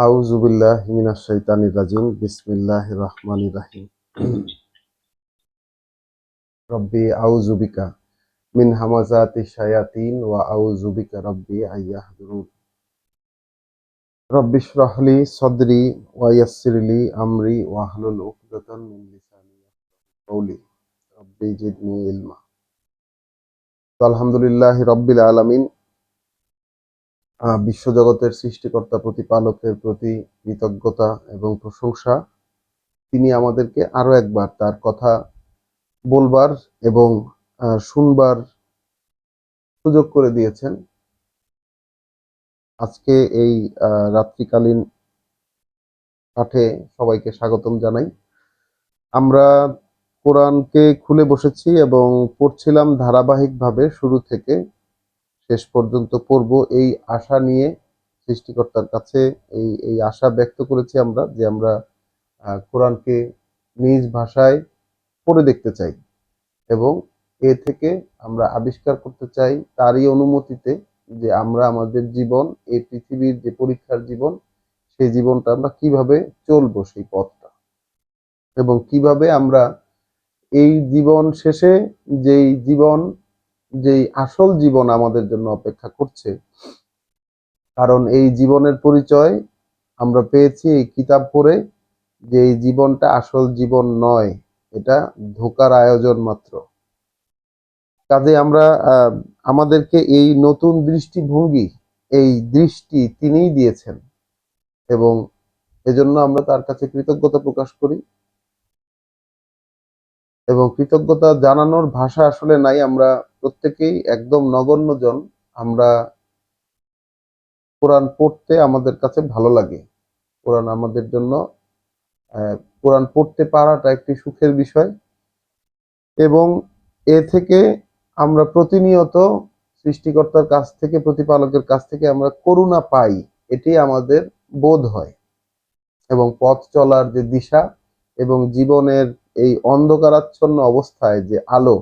আউযু বিল্লাহি মিনাশ শাইতানির রাজিম। বিসমিল্লাহির রহমানির রহিম। রব্বি আউযু বিকা মিন হামাযাতিশ শায়াতিন ওয়া আউযু বিকা রব্বি আইয়াহদুরুন। রব্বিশরাহ লি সাদরি ওয়া ইয়াসসিরলি আমরি ওয়াহলুল উকদাতাম মিন লিসানি ইয়াফকাহু কওলি। রব্বি জিদনি ইলমা। তো আলহামদুলিল্লাহি রাব্বিল আলামিন। বিশ্বজগতের সৃষ্টিকর্তা প্রতিপালকের প্রতি কৃতজ্ঞতা এবং প্রশংসা। তিনি আমাদেরকে আরো একবার তার কথা বলবার এবং শুনবার সুযোগ করে দিয়েছেন। আজকে এই রাত্রিকালীন পাঠে সবাইকে স্বাগতম জানাই। আমরা কোরআনকে খুলে বসেছি এবং পড়ছিলাম ধারাবাহিকভাবে শুরু থেকে শেষ পর্যন্ত পড়ব এই আশা নিয়ে। সৃষ্টিকর্তার কাছে এই আশা ব্যক্ত করেছি আমরা যে আমরা কোরআনকে নিজ ভাষায় পড়ে দেখতে চাই এবং এ থেকে আমরা আবিষ্কার করতে চাই তারই অনুমতিতে যে আমরা আমাদের জীবন, এই পৃথিবীর যে পরীক্ষার জীবন, সেই জীবনটা আমরা কিভাবে চলবো, সেই পথটা, এবং কিভাবে আমরা এই জীবন শেষে যেই আসল জীবন আমাদের জন্য অপেক্ষা করছে। কারণ এই জীবনের পরিচয় আমরা পেয়েছি এই কিতাব পড়ে, যে এই জীবনটা আসল জীবন নয়, এটা ধোঁকার আয়োজন মাত্র। কাজে আমরা আমাদেরকে এই নতুন দৃষ্টিভঙ্গি, এই দৃষ্টি তিনিই দিয়েছেন এবং এজন্য আমরা তার কাছে কৃতজ্ঞতা প্রকাশ করি। এবং কৃতজ্ঞতা জানানোর ভাষা আসলে নাই। আমরা প্রত্যেকেই একদম নগণ্য জন। আমরা কোরআন পড়তে আমাদের কাছে ভালো লাগে। কোরআন আমাদের জন্য কোরআন পড়তে পারাটা একটি সুখের বিষয় এবং এ থেকে আমরা প্রতিনিয়ত সৃষ্টিকর্তার কাছ থেকে, প্রতিপালকের কাছ থেকে আমরা করুণা পাই, এটি আমাদের বোধ হয়। এবং পথ চলার যে দিশা এবং জীবনের এই অন্ধকারাচ্ছন্ন অবস্থায় যে আলো,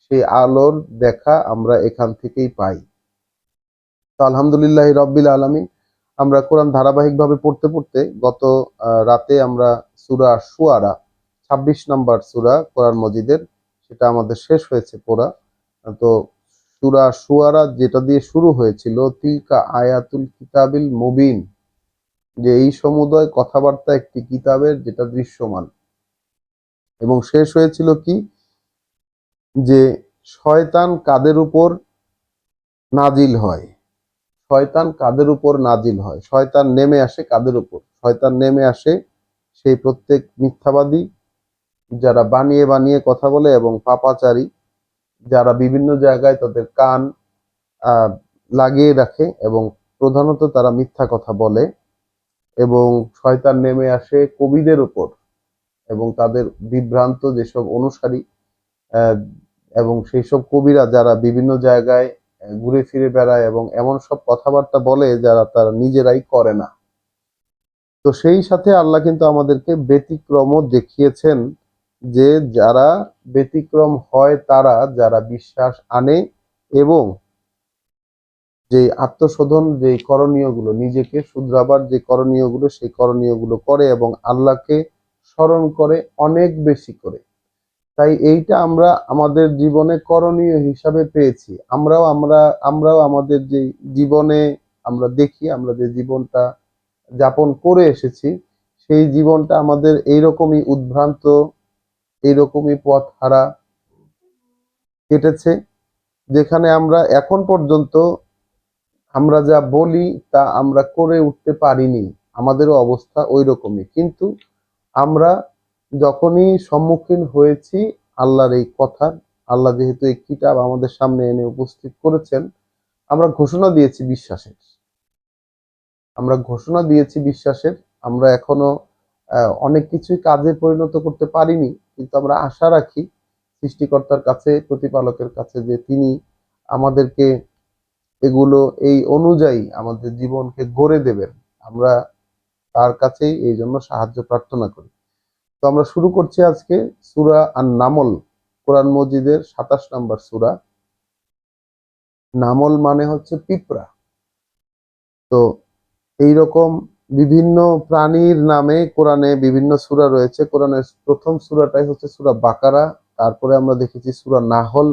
সেই আলোর দেখা আমরা এখান থেকেই পাই। তো আলহামদুলিল্লাহ রব্বিল আলামিন। আমরা কোরআন ধারাবাহিকভাবে পড়তে পড়তে গত রাতে আমরা সূরা শুআরা ২৬ নম্বর সূরা কোরআন মজিদের, সেটা আমাদের শেষ হয়েছে পড়া। তো সূরা শুআরা যেটা দিয়ে শুরু হয়েছিল, তিলকা আয়াতুল কিতাবিল মুবিন, যে এই সমুদয় কথাবার্তা একটি কিতাবের যেটা দৃশ্যমান, এবং শেষ হয়েছিল কি, যে শয়তান কাদের উপর নাজিল হয়, শয়তান কাদের উপর নাজিল হয়, শয়তান নেমে আসে কাদের উপর? শয়তান নেমে আসে সেই প্রত্যেক মিথ্যাবাদী, যারা বানিয়ে বানিয়ে কথা বলে, এবং পাপাচারী, যারা বিভিন্ন জায়গায় তাদের কান লাগিয়ে রাখে এবং প্রধানত তারা মিথ্যা কথা বলে। এবং শয়তান নেমে আসে কবিদের উপর এবং তাদের বিভ্রান্ত যেসব অনুসারী, এবং সেই সব কবিরা যারা বিভিন্ন জায়গায় ঘুরে ফিরে বেড়ায় এবং এমন সব কথাবার্তা বলে যারা তারা নিজেরাই করে না। তো সেই সাথে আল্লাহ কিন্তু আমাদেরকে ব্যতিক্রমও দেখিয়েছেন, যে যারা ব্যতিক্রম হয়, তারা যারা বিশ্বাস আনে এবং যে আত্মশোধন, যে করণীয়গুলো, নিজেকে শুধরাবার যে করণীয়গুলো, সেই করণীয়গুলো করে এবং আল্লাহকে স্মরণ করে অনেক বেশি করে। তাই এইটা আমরা আমাদের জীবনে করণীয় হিসাবে পেয়েছি। আমরাও আমাদের যে জীবনে আমরা দেখি, আমরা যে জীবনটা যাপন করে এসেছি, সেই জীবনটা আমাদের এইরকমই উদ্ভ্রান্ত, এইরকমই পথ হারা কেটেছে, যেখানে আমরা এখন পর্যন্ত আমরা যা বলি তা আমরা করে উঠতে পারিনি। আমাদেরও অবস্থা ওই রকমই। কিন্তু আমরা যখনই সম্মুখীন হয়েছি আল্লাহর এই কথার, আল্লাহ যেহেতু এই কিতাব আমাদের সামনে এনে উপস্থিত করেছেন, আমরা ঘোষণা দিয়েছি বিশ্বাসের। আমরা ঘোষণা দিয়েছি বিশ্বাসের। আমরা এখনো অনেক কিছুই কাজে পরিণত করতে পারিনি, কিন্তু আমরা আশা রাখি সৃষ্টিকর্তার কাছে, প্রতিপালকের কাছে, যে তিনি আমাদেরকে এগুলো এই অনুযায়ী আমাদের জীবনকে গড়ে দেবেন। আমরা তার কাছেই এই জন্য সাহায্য প্রার্থনা করি। তো আমরা শুরু করছি আজকে সূরা আন-নামল, কোরআন মজিদের ২৭ নম্বর সূরা। নামল মানে হচ্ছে পিঁপড়া। তো এইরকম বিভিন্ন প্রাণীর নামে কোরআনে বিভিন্ন সূরা রয়েছে। কোরআনের প্রথম সূরাটাই হচ্ছে সূরা বাকারা। তারপরে আমরা দেখেছি সূরা নাহল।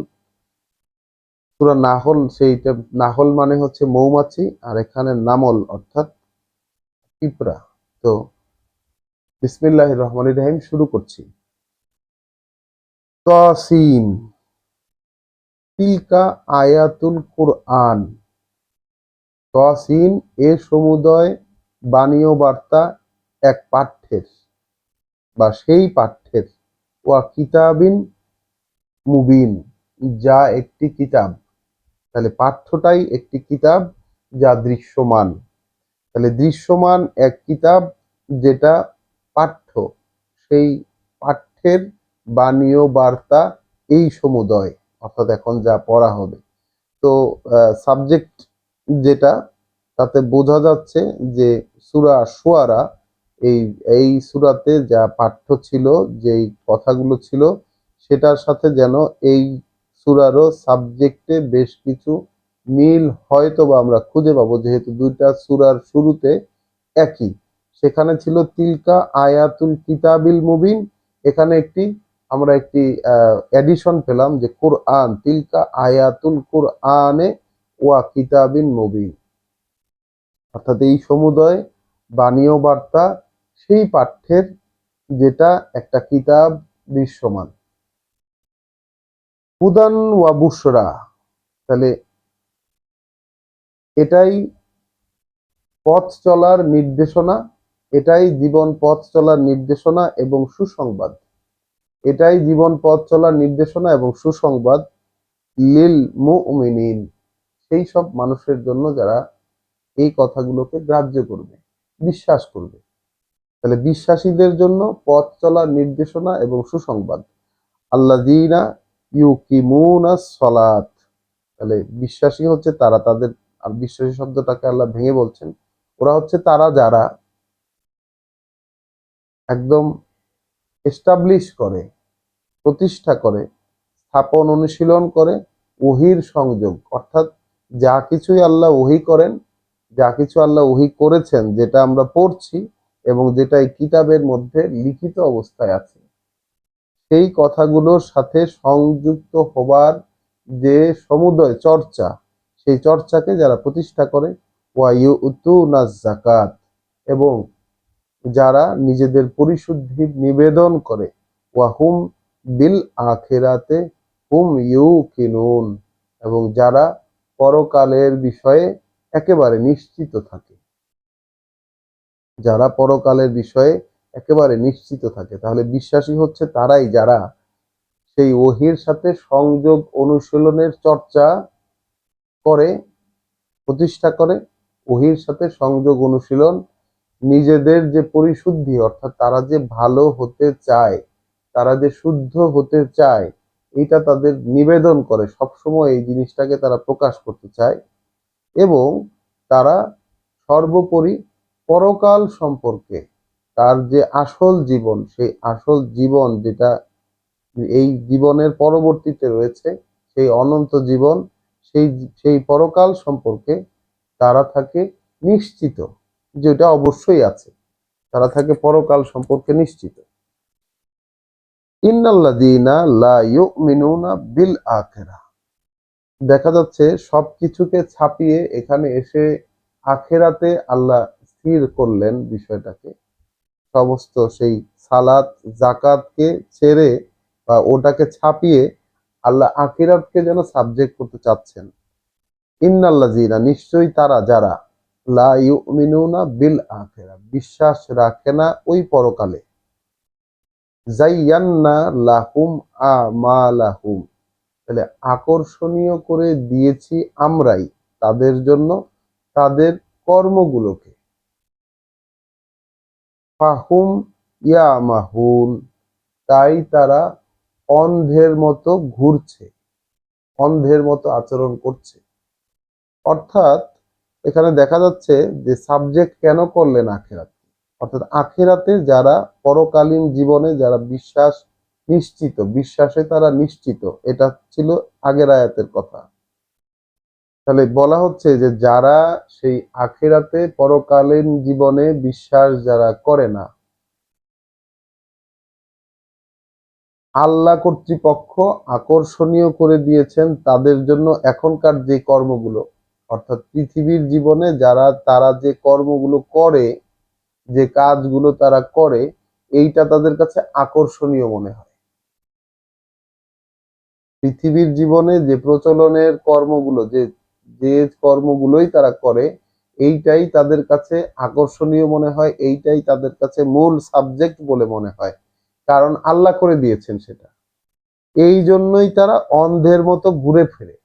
সূরা নাহল, সেইটা নাহল মানে হচ্ছে মৌমাছি, আর এখানে নামল অর্থাৎ পিঁপড়া। তো বিসমিল্লাহির রহমানির রহিম শুরু করছি। তাসিন, তিলকা আয়াতুল কুরআন। তাসিন এ সমুদয় বাণী ও বার্তা এক পাঠ্যের বা সেই পাঠ্যের, ওয়া কিতাবিন মুবিন, যা একটি কিতাব। তাহলে পাঠ্যটাই একটি কিতাব যা দৃশ্যমান। তাহলে দৃশ্যমান এক কিতাব যেটা পাঠ্য, সেই পাঠ্যের বাণী ও বার্তা এই সমুদয়, অর্থাৎ এখন যা পড়া হবে। তো সাবজেক্ট যেটা, তাতে বোঝা যাচ্ছে যে সূরা শুআরা, এই এই সূরাতে যা পাঠ্য ছিল, যেই কথাগুলো ছিল, সেটার সাথে যেন এই সূরারও সাবজেক্টে বেশ কিছু মিল হয়তো বা আমরা খুঁজে পাবো, যেহেতু দুইটা সূরার শুরুতে একই। সেখানে ছিল তিলকা আয়াতুল কিতাবিল মুবিন, এখানে আমরা একটি এডিশন পেলাম যে কোরআন, তিলকা আয়াতুল কোরআনে ওয়া কিতাবিন মুবিন, অর্থাৎ এই সমুদয় বাণী ও বার্তা সেই পাঠ্যের যেটা একটা কিতাব দৃশ্যমান। হুদান ওয়া বুশরা, তাহলে এটাই পথ চলার নির্দেশনা, এটাই জীবন পথ চলার নির্দেশনা এবং সুসংবাদ। এটাই জীবন পথ চলার নির্দেশনা এবং সুসংবাদ লিল মুমিনিন, সেই সব মানুষের জন্য যারা এই কথাগুলোকে গ্রাহ্য করবে, বিশ্বাস করবে। তাহলে বিশ্বাসীদের জন্য পথ চলার নির্দেশনা এবং সুসংবাদ। আল্লাযীনা ইউকিমুনাস সালাত, তাহলে বিশ্বাসী হচ্ছে তারা, তাদের, আর বিশ্বাসী শব্দটাকে আল্লাহ ভেঙে বলছেন, ওরা হচ্ছে তারা যারা একদম এস্টাবলিশ করে, প্রতিষ্ঠা করে, স্থাপন অনুশীলন করে ওহির সংযোগ, অর্থাৎ যা কিছুই আল্লাহ ওহী করেন, যা কিছু আল্লাহ ওহী করেছেন, যেটা আমরা পড়ছি এবং যেটা এই কিতাবের মধ্যে লিখিত অবস্থায় আছে, সেই কথাগুলোর সাথে সংযুক্ত হবার যে সমুদয় চর্চা, সেই চর্চাকে যারা প্রতিষ্ঠা করে, ওয়া ইউতুনাজ যাকাত, এবং যারা নিজেদের পরিশুদ্ধি নিবেদন করে, ওয়া হুম বিল আখিরাতে হুম ইউকিনুন, এবং যারা পরকালের বিষয়ে একেবারে নিশ্চিত থাকে, যারা পরকালের বিষয়ে একেবারে নিশ্চিত থাকে। তাহলে বিশ্বাসী হচ্ছে তারাই যারা সেই ওহির সাথে সংযোগ অনুশীলনের চর্চা করে, প্রতিষ্ঠা করে, ওহির সাথে সংযোগ অনুশীলন, নিজেদের যে পরিশুদ্ধি, অর্থাৎ তারা যে ভালো হতে চায়, তারা যে শুদ্ধ হতে চায়, এটা তাদের নিবেদন করে, সবসময় এই জিনিসটাকে তারা প্রকাশ করতে চায়। এবং তারা সর্বোপরি পরকাল সম্পর্কে, তার যে আসল জীবন, সেই আসল জীবন যেটা এই জীবনের পরবর্তীতে রয়েছে, সেই অনন্ত জীবন, সেই সেই পরকাল সম্পর্কে তারা থাকে নিশ্চিত, যেটা অবশ্যই আছে, তারা থাকে পরকাল সম্পর্কে নিশ্চিত। ইন্নাল্লাযীনা লা ইউমিনুনা বিল আখিরাহ, দেখা যাচ্ছে সবকিছুকে ছাপিয়ে এখানে এসে আখেরাতে আল্লাহ স্থির করলেন বিষয়টাকে। সমস্ত সেই সালাত যাকাতকে ছেড়ে বা ওটাকে ছাপিয়ে আল্লাহ আখিরাতকে যেন সাবজেক্ট করতে চাচ্ছেন। ইন্নাল্লাযীনা, নিশ্চয়ই তারা যারা, লা ইউমিনুনা বিল আখিরাহ, বিশ্বাস রাখে না ওই পরকালে, যায়্যান্না লাহুম আমালাহুম, তাহলে আকর্ষণীয় করে দিয়েছি আমরাই তাদের জন্য তাদের কর্মগুলোকে, ফাহুম ইয়ামাহুন, তাই তারা অন্ধের মতো ঘুরছে, অন্ধের মতো আচরণ করছে। অর্থাৎ এখানে দেখা যাচ্ছে যে সাবজেক্ট কেন করলেন আখেরাত, অর্থাৎ আখেরাতে যারা পরকালীন জীবনে যারা বিশ্বাস নিশ্চিত, বিশ্বাসে তারা নিশ্চিত, এটা ছিল আগের আয়াতের কথা। তাহলে বলা হচ্ছে যে যারা সেই আখিরাতে পরকালীন জীবনে বিশ্বাস যারা করে না, আল্লাহ কর্তৃপক্ষ আকর্ষণীয় করে দিয়েছেন তাদের জন্য এখনকার যে কর্মগুলো, অর্থাৎ পৃথিবীর জীবনে তারা যে কর্মগুলো করে, যে কাজগুলো তারা করে, এইটা তাদের কাছে আকর্ষণীয় মনে হয়। পৃথিবীর জীবনে যে প্রচলনের কর্মগুলো, যে যে কর্মগুলোই তারা করে, এইটাই তাদের কাছে আকর্ষণীয় মনে হয়, এইটাই তাদের কাছে মূল সাবজেক্ট বলে মনে হয়, কারণ আল্লাহ করে দিয়েছেন সেটা। এই জন্যই তারা অন্ধের মতো ঘুরে ফিরে,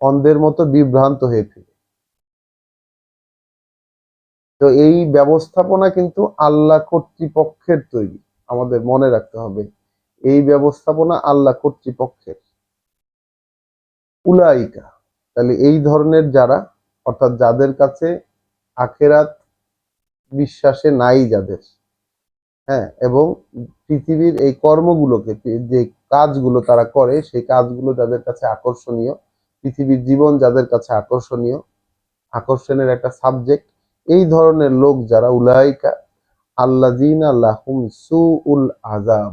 অন্ধের মতো বিভ্রান্ত হয়ে ফিরে। তো এই ব্যবস্থাপনা কিন্তু আল্লাহ কর্তৃপক্ষের তৈরি, আমাদের মনে রাখতে হবে। এই ব্যবস্থাপনা আল্লাহ কর্তৃপক্ষের। উলাইকা, তাহলে এই ধরনের যারা, অর্থাৎ যাদের কাছে আখেরাত বিশ্বাসে নাই যাদের, হ্যাঁ, এবং পৃথিবীর এই কর্মগুলোকে, যে কাজগুলো তারা করে, সেই কাজগুলো যাদের কাছে আকর্ষণীয়, পৃথিবীর জীবন যাদের কাছে আকর্ষণীয়, আকর্ষণের একটা সাবজেক্ট, এই ধরনের লোক যারা, উলাইকা আল্লাযীনা লাহুম সুউল আযাব,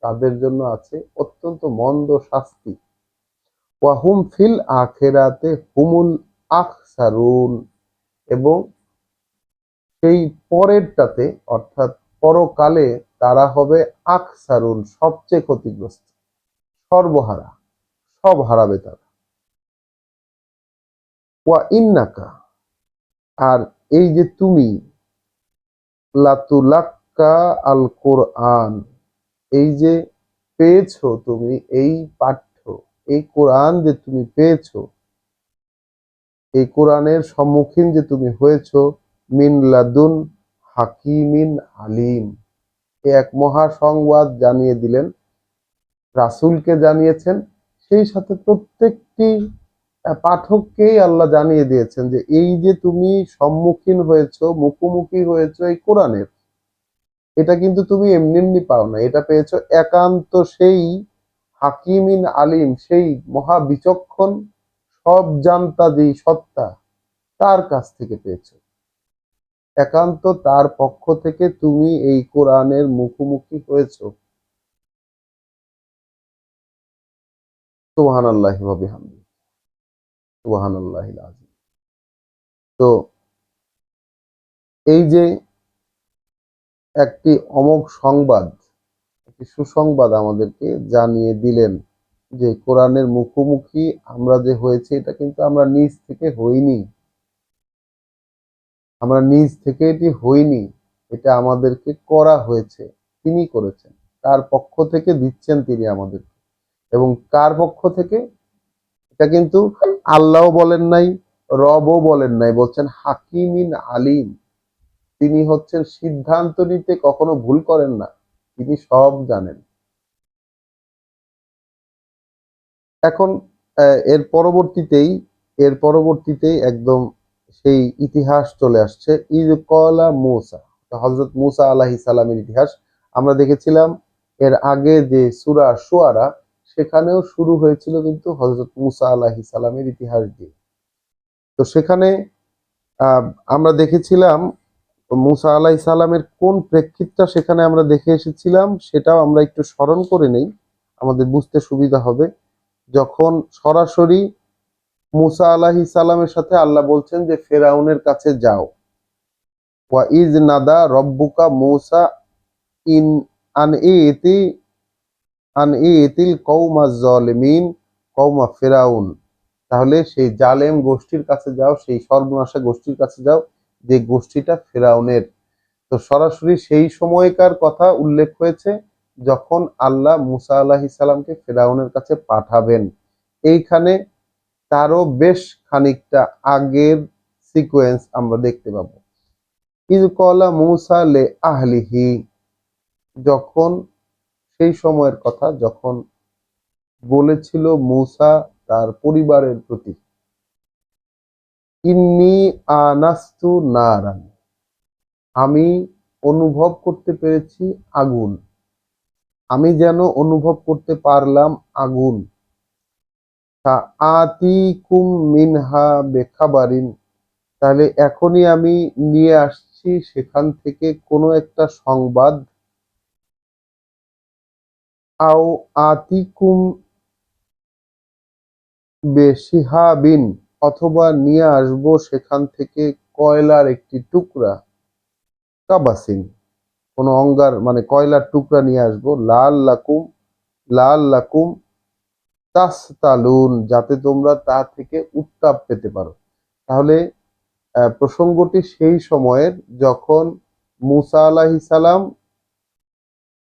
তাদের জন্য আছে অত্যন্ত মন্দ শাস্তি। ওয়া হুম ফিল আখিরাতে হুমুল আখসারুন, এবং সেই পরেরটাতে, অর্থাৎ পরকালে তারা হবে আখসারুন, সবচেয়ে ক্ষতিগ্রস্ত, সর্বহারা, সব হারাবে তারা। ওয়া ইন্নাকা, আর এই যে তুমি, লাতুলাক্কা আল কোরআন, এই যে পেয়েছো তুমি এই পাঠ্য, এই কোরআন যে তুমি পেয়েছো, এই কোরআনের সম্মুখীন যে তুমি হয়েছো, মিন লাদুন হাকিমিন আলিম, এক মহা সংবাদ জানিয়ে দিলেন, রাসূলকে জানিয়েছেন, সেই সাথে প্রত্যেকটি পাঠককেই আল্লাহ জানিয়ে দিয়েছেন যে এই যে তুমি সম্মুখীন হয়েছো, মুখোমুখি হয়েছো এই কোরআনের, এটা কিন্তু তুমি এমনি এমনি পাও না, এটা পেয়েছো একান্ত সেই হাকিমিন আলিম, সেই মহা বিচক্ষণ, সব জানতা যেই সত্তা, তার কাছ থেকে পেয়েছো। একান্ত তার পক্ষ থেকে তুমি এই কোরআনের মুখোমুখি হয়েছো। সুবহানাল্লাহি ওয়া বিহামদিহি, সুবহানাল্লাহিল আযীম। তো এই যে একটি অমোঘ সংবাদ, একটি সুসংবাদ আমাদেরকে জানিয়ে দিলেন যে কোরআনের মুখোমুখি আমরা যে হয়েছি, এটা কিন্তু আমরা নিজ থেকে হইনি, আমরা নিজ থেকে এটি হইনি, এটা আমাদেরকে করা হয়েছে, তিনি করেছেন, তার পক্ষ থেকে দিচ্ছেন তিনি আমাদের। এবং কার পক্ষ থেকে? এটা কিন্তু আল্লাহও বলেন নাই, রবও বলেন নাই, বলছেন হাকিমিন আলিম, তিনি হচ্ছেন সিদ্ধান্ত নিতে কখনো ভুল করেন না, তিনি সব জানেন। এখন এর পরবর্তীতেই একদম সেই ইতিহাস চলে আসছে, ইয ক্বালা মূসা, হযরত মূসা আলাইহিস সালামের ইতিহাস আমরা দেখেছিলাম। এর আগে যে সূরা শুআরা, সেখানেও শুরু হয়েছিল কিন্তু হযরত মূসা আলাইহিস সালামের ইতিহাস দিয়ে। তো সেখানে আহ, আমরা দেখেছিলাম মূসা আলাইহিস সালামের কোন প্রেক্ষিতটা সেখানে আমরা দেখে এসেছিলাম, সেটাও আমরা একটু স্মরণ করে নেই, আমাদের বুঝতে সুবিধা হবে। যখন সরাসরি মূসা আলাইহিস সালামের সাথে আল্লাহ বলছেন যে ফেরাউনের কাছে যাও, ওয়া ইজ নাদা রব্বুকা মূসা ইন আন ইতি আন ইতিল কওমাজ জালিমিন কওমা ফেরাউন, তাহলে সেই জালেম গোষ্ঠীর কাছে যাও, সেই সর্বনাশা গোষ্ঠীর কাছে যাও, যে গোষ্ঠীটা ফেরাউনের। তো সরাসরি সেই সময়কার কথা উল্লেখ হয়েছে যখন আল্লাহ মূসা আলাইহিস সালামকে ফেরাউনের কাছে পাঠাবেন। এইখানে তারও বেশ খানিকটা আগের সিকোয়েন্স আমরা দেখতে পাবো। ইয ক্বালা মূসা লি আহলিহি, যখন, সেই সময়ের কথা যখন বলেছিল মূসা তার পরিবারের প্রতি, ইন্নী আনাস্তু নারান, আমি অনুভব করতে পেরেছি আগুন, আমি যেন অনুভব করতে পারলাম আগুন। আতিকুম মিনহা বেখাবারিন, তাহলে এখনই আমি নিয়ে আসছি সেখান থেকে কোনো একটা সংবাদ। আও আতিকুম বেশিহাবিন, অথবা নিয়ে আসবো সেখান থেকে কয়লার একটি টুকরা। কাবাসিন, কোনো অঙ্গার মানে কয়লার টুকরা নিয়ে আসবো। লাল লাকুম তাসতালুন, যাতে তোমরা তা থেকে উত্তাপ পেতে পারো। তাহলে প্রসঙ্গটি সেই সময়ের যখন মুসা আলাইহিস সালাম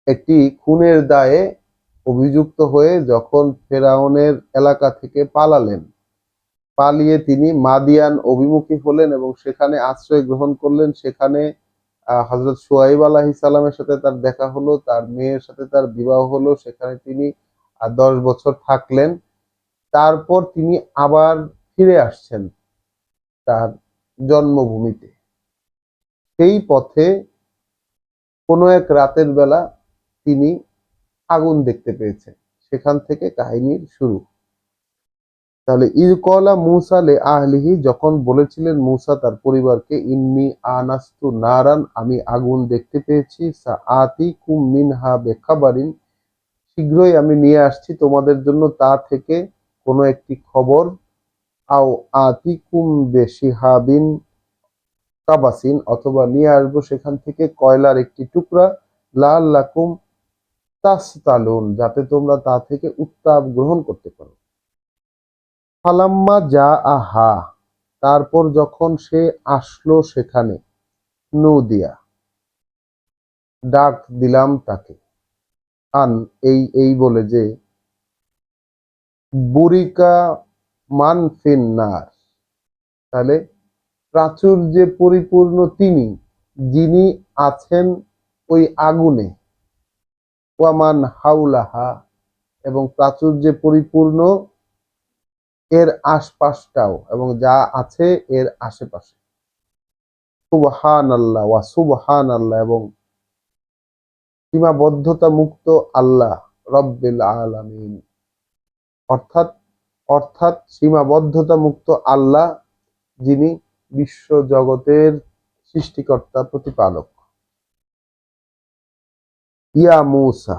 একটি খুনের দায়ে অভিযুক্ত হয়ে যখন ফেরাউনের এলাকা থেকে পালালেন, পালিয়ে তিনি মাদিয়ান অভিমুখী হলেন এবং সেখানে আশ্রয় গ্রহণ করলেন। সেখানে হযরত শুআয়ব আলাইহিস সালামের সাথে তার দেখা হলো, তার মেয়ের সাথে তার বিবাহ হলো। সেখানে তিনি 10 বছর থাকলেন। তারপর তিনি আবার ফিরে আসছেন তার জন্মভূমিতে। সেই পথে কোনো এক রাতের বেলা তিনি আগুন দেখতে পেয়েছেন। সেখান থেকে কাহিনীর শুরু। তাহলে ইয ক্বালা মূসা লিআহলিহি, যখন বলেছিলেন মূসা তার পরিবারকে, ইন্নী আনাস্তু নারান, আমি আগুন দেখতে পেয়েছি, সাআতিকুম মিনহা বিখাবারিন, শীঘ্রই আমি নিয়ে আসছি তোমাদের জন্য তা থেকে কোনো একটি খবর। আও আতিকুম বিশিহাবিন কাবাসিন, অথবা নিয়ে আসবো সেখান থেকে কয়লার একটি টুকরা। লাআল্লাকুম তাসতালুন, যাতে তোমরা তা থেকে উত্তাপ গ্রহণ করতে পারো। ফালাম্মা যা আহা, তারপর যখন সে আসলো সেখানে, নুদিয়া, ডাক দিলাম তাকে, আন, এই বলে যে, বুরিকা মান ফিন্নার, তাহলে প্রাচুর্যে পরিপূর্ণ তিনি, যিনি আছেন ওই আগুনে, ওয়ামান হাউলাহা, এবং প্রাচুর্যে পরিপূর্ণ এর আশপাশটাও, এবং যা আছে এর আশেপাশে। সুবহানাল্লাহ ওয়া সুবহানাল্লাহ, এবং সীমাবদ্ধতা মুক্ত আল্লাহ রব্বিল আলামিন, অর্থাৎ অর্থাৎ সীমাবদ্ধতা মুক্ত আল্লাহ, যিনি বিশ্ব জগতের সৃষ্টিকর্তা প্রতিপালক। ইয়া মূসা,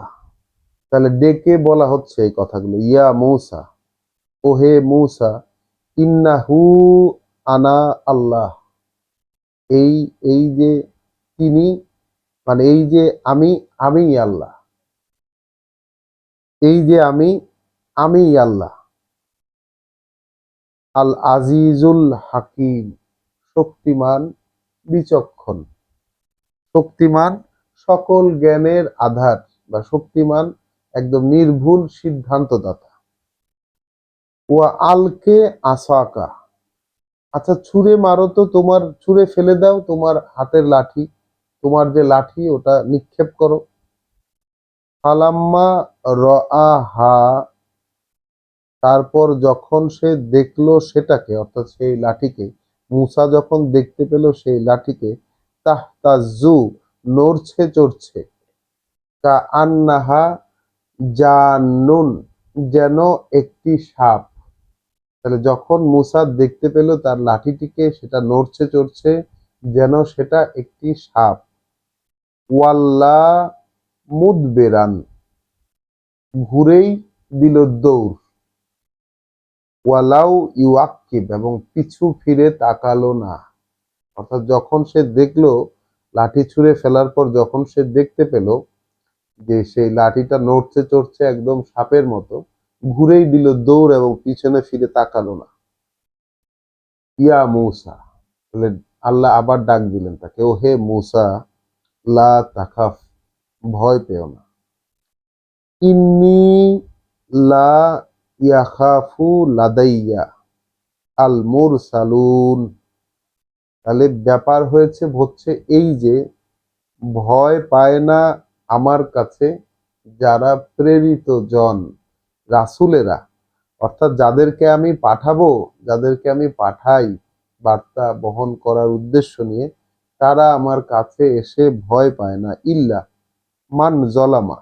তাহলে ডেকে বলা হচ্ছে এই কথাগুলো। ইয়া মূসা, ও হে মূসা, ইন্নাহু আনা আল্লাহ, এই এই যে তিনি, মানে এই যে আমি আল্লাহ, এই যে আমি আল্লাহ। আল আজিজুল হাকিম, শক্তিমান বিচক্ষণ, শক্তিমান সকল জ্ঞানের আধার, বা শক্তিমান একদম নির্ভুল সিদ্ধান্তদাতা। ওয়া আলকে আসাকা, আচ্ছা ছুঁড়ে মারো তো, তোমার ছুঁড়ে ফেলে দাও তোমার হাতের লাঠি, তোমার যে লাঠি ওটা নিক্ষেপ করো। ফালাম্মা রাআহা, তারপর যখন সে দেখলো সেটাকে, অর্থাৎ সেই লাঠিকে, মূসা যখন দেখতে পেল সেই লাঠিকে, তাহতাজ্জু, নড়ছে চড়ছে, কাআন্নাহা জান্নুন, যেন একটি সাপ। তাহলে যখন মূসা দেখতে পেল তার লাঠিটিকে, সেটা নড়ছে চড়ছে যেন সেটা একটি সাপ। ওয়াল্লা মুদবেরান, ঘুরেই দিল দৌড়। ওয়ালাউ ইউআক্কিব, এবং পিছু ফিরে তাকালো না। অর্থাৎ যখন সে দেখলো, লাঠি ছুঁড়ে ফেলার পর যখন সে দেখতে পেল যে সেই লাঠিটা নড়ছে চড়ছে একদম সাপের মতো, ঘুরেই দিল দৌড় এবং পিছনে ফিরে তাকালো না। ইয়া মূসা, তাহলে আল্লাহ আবার ডাক দিলেন তাকে, ও হে মূসা, লা তাখাফ, ভয় পেও না। ইন্নী লা ইয়াখাফু লাদাইয়া আল মুরসালুন, তাহলে ব্যাপার হচ্ছে এই যে, ভয় পায় না আমার কাছে যারা প্রেরিত জন, রাসূলেরা, অর্থাৎ যাদেরকে আমি পাঠাবো, যাদেরকে আমি পাঠাই বার্তা বহন করার উদ্দেশ্য নিয়ে, তারা আমার কাছে এসে ভয় পায় না। ইল্লা মান জলামা,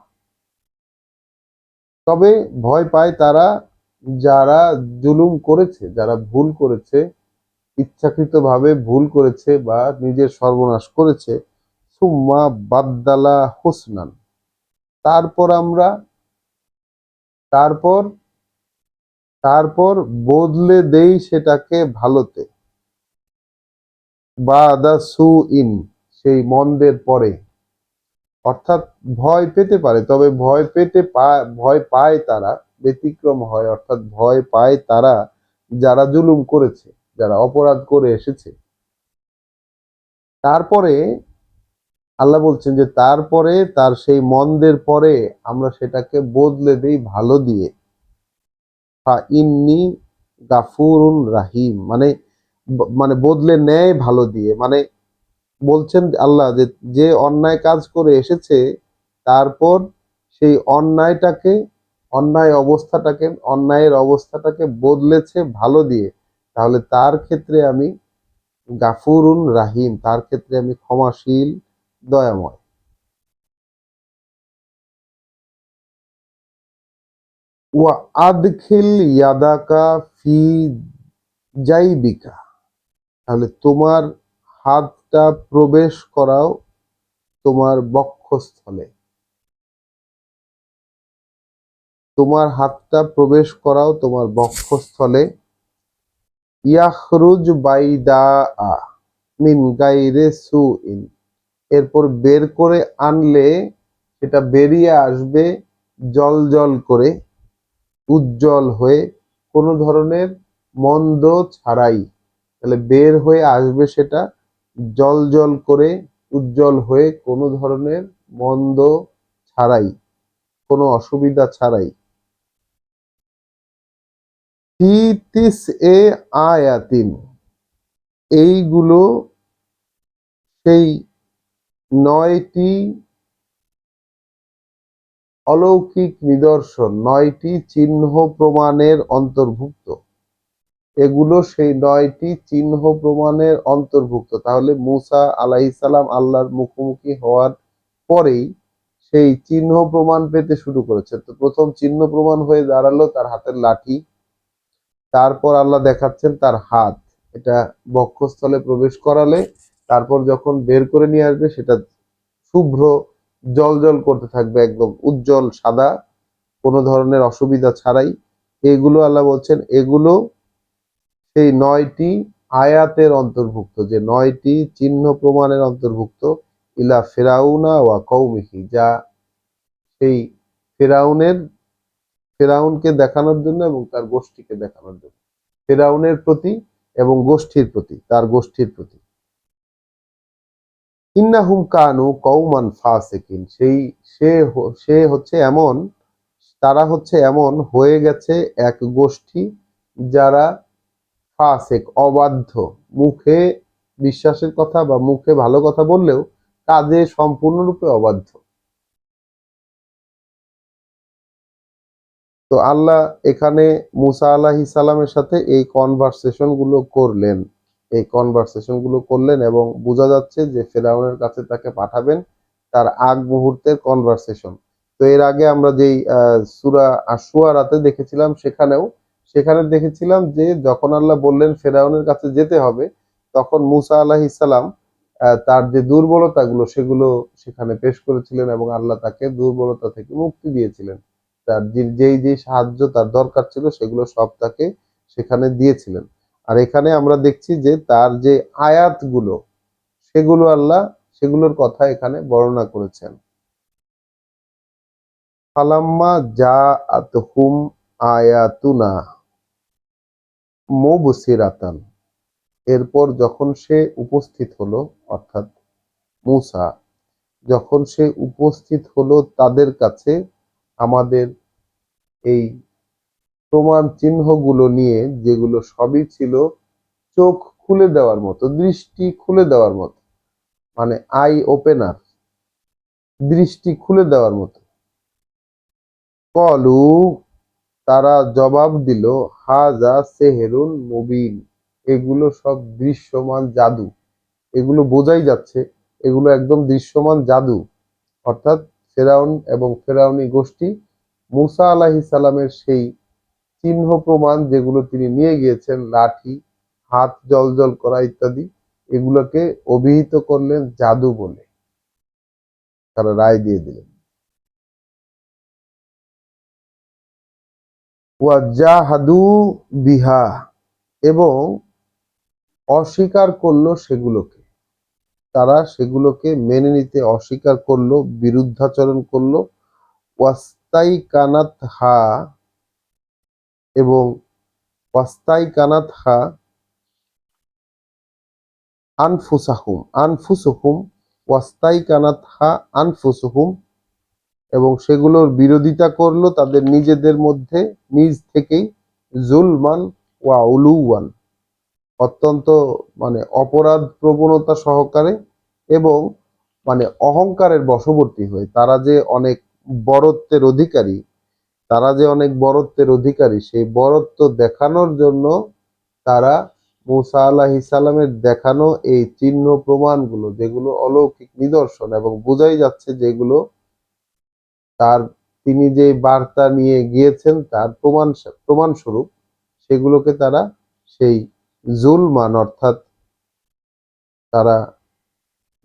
তবে ভয় পায় তারা যারা জুলুম করেছে, যারা ভুল করেছে, ইচ্ছাকৃতভাবে ভুল করেছে বা নিজের সর্বনাশ করেছে, সুম্মা বাদ্দালা হুসনান, তারপর আমরা তারপর তারপর বদলে দেই সেটাকে ভালোতে, বাদা সু ইন, সেই মন্দের পরে। অর্থাৎ ভয় পেতে পারে, তবে ভয় পায় তারা, ব্যতিক্রম হয়, অর্থাৎ ভয় পায় তারা যারা জুলুম করেছে, যারা অপরাধ করে এসেছে। তারপরে আল্লাহ বলছেন যে তারপরে তার সেই মন্দের পরে আমরা সেটাকে বদলে দেই ভালো দিয়ে। ফা ইন্নি গাফুরুন রাহিম, মানে মানে বদলে নেয় ভালো দিয়ে, মানে বলছেন আল্লাহ যে যে অন্যায় কাজ করে এসেছে, তারপর সেই অন্যায়ের অবস্থাটাকে বদলেছে ভালো দিয়ে, তাহলে তার ক্ষেত্রে আমি গাফুরুন রাহিম, তার ক্ষেত্রে আমি ক্ষমাশীল, দয়াময়। ওয়া আদখিল ইয়াদাকা ফি জাইবিকা, তাহলে তোমার হাতটা প্রবেশ করাও তোমার বক্ষস্থলে, তোমার হাতটা প্রবেশ করাও তোমার বক্ষস্থলে। ইয়াখরুজ বাইদা আ মিন গাইরে সুইন, এরপর বের করে আনলে সেটা বেরিয়ে আসবে জল জল করে, উজ্জ্বল হয়ে, কোনো ধরনের মন্দ ছাড়াই। তাহলে বের হয়ে আসবে সেটা জল জল করে, উজ্জ্বল হয়ে, কোনো ধরনের মন্দ ছাড়াই, কোনো অসুবিধা ছাড়াই। ফি তিস এ আয়াতিন, এইগুলো সেই 9টি অলৌকিক নিদর্শন, 9টি চিহ্ন প্রমাণের অন্তর্ভুক্ত। এগুলো সেই 9টি চিহ্ন প্রমাণের অন্তর্ভুক্ত। তাহলে মূসা আলাইহিস সালাম আল্লাহর মুখোমুখি হওয়ার পরেই সেই চিহ্ন প্রমাণ পেতে শুরু করেছে। তো প্রথম চিহ্ন প্রমাণ হয়ে দাঁড়ালো তার হাতের লাঠি, তারপর আল্লাহ দেখাচ্ছেন তার হাত, এটা বক্ষস্থলে প্রবেশ করালে তারপর যখন বের করে নিয়ে আসবে সেটা শুভ্র, জ্বলজ্বল করতে থাকবে, একদম উজ্জ্বল সাদা, কোনো ধরনের অসুবিধা ছাড়াই। এগুলো আল্লাহ বলছেন এগুলো সেই 9টি আয়াতের অন্তর্ভুক্ত, যে 9টি চিহ্ন প্রমাণের অন্তর্ভুক্ত। ইলা ফেরাউনা ওয়া কওমিহি, যা সেই ফেরাউনের ফেরাউনকে দেখানোর জন্য এবং তার গোষ্ঠীকে দেখানোর জন্য, ফেরাউনের প্রতি এবং গোষ্ঠীর প্রতি, তার গোষ্ঠীর প্রতি। ইন্নাহুম কানু কওমান ফাসিকিন, সে হচ্ছে এমন, তারা হচ্ছে এমন হয়ে গেছে এক গোষ্ঠী যারা ফাসেক, অবাধ্য, মুখে বিশ্বাসের কথা বা মুখে ভালো কথা বললেও কাজে সম্পূর্ণরূপে অবাধ্য। তো আল্লাহ এখানে মুসা আলাইহিস সালামের সাথে এই কনভারসেশন গুলো করলেন এবং বোঝা যাচ্ছে যে ফেরাউনের কাছে তাকে পাঠাবেন, তার আগ মুহূর্তের কনভারসেশন। তো এর আগে আমরা যেই সূরা আশ-শুআরাতে দেখেছিলাম, সেখানে দেখেছিলাম যে যখন আল্লাহ বললেন ফেরাউনের কাছে যেতে হবে, তখন মুসা আলাইহিস সালাম তার যে দুর্বলতাগুলো সেগুলো সেখানে পেশ করেছিলেন এবং আল্লাহ তাকে দুর্বলতা থেকে মুক্তি দিয়েছিলেন। তার যেই সাহায্য তার দরকার ছিল সেগুলো সব তাকে সেখানে দিয়েছিলেন। আর এখানে আমরা দেখছি যে তার যে আয়াতগুলো, সেগুলোর কথা এখানে বর্ণনা করেছেন। ফালাম্মা জাআতহুম আয়াতুনা মুবসিরাতান, এরপর যখন সে উপস্থিত হলো, অর্থাৎ মূসা যখন সে উপস্থিত হলো তাদের কাছে আমাদের এই প্রমাণ চিহ্নগুলো নিয়ে, যেগুলো সবই ছিল চোখ খুলে দেওয়ার মতো, দৃষ্টি খুলে দেওয়ার মতো, মানে আই ওপেনার, দৃষ্টি খুলে দেওয়ার মতো। কলু, তারা জবাব দিল, হাজা সেহেরুন মুবিন, এগুলো সব দৃশ্যমান জাদু, এগুলো বোঝাই যাচ্ছে এগুলো একদম দৃশ্যমান জাদু। অর্থাৎ ফেরাউন এবং ফেরাউনি গোষ্ঠী মুসা আলাইহিস সালামের সেই চিহ্ন প্রমাণ যেগুলো তিনি নিয়ে গিয়েছেন, লাঠি, হাত জ্বলজ্বল করা ইত্যাদি, এগুলোকে অভিহিত করলেন জাদু বলে, তারা রায় দিয়ে দিলেন। ওয়াজাহাদু বিহা, এবং অস্বীকার করলো সেগুলোকে, তারা সেগুলোকে মেনে নিতে অস্বীকার করলো, বিরুদ্ধাচরণ করলো। ওয়াস্তাই কানাত হা, এবং ওয়াস্তাই কানাত হা আনফুসাহুম, আনফুসুহুম, ওয়াস্তাই কানাত হা আনফুসুহুম, এবং সেগুলোর বিরোধিতা করলো তাদের নিজেদের মধ্যে, নিজ থেকেই, জুলমান ওয়া উলুওয়ান, অত্যন্ত অপরাধ প্রবণতা সহকারে, এবং অহংকারের বশবর্তী হয়ে। তারা যে অনেক বরত্বের অধিকারী, তারা যে অনেক বরত্বের অধিকারী, সেই বরত্ব দেখানোর জন্য তারা মূসা আলাইহিস সালামের দেখানো এই চিহ্ন প্রমাণগুলো, যেগুলো অলৌকিক নিদর্শন এবং বোঝাই যাচ্ছে যেগুলো তার, তিনি যে বার্তা নিয়ে গিয়েছেন তার প্রমাণস্বরূপ, সেগুলোকে তারা সেই জুলমান, অর্থাৎ তারা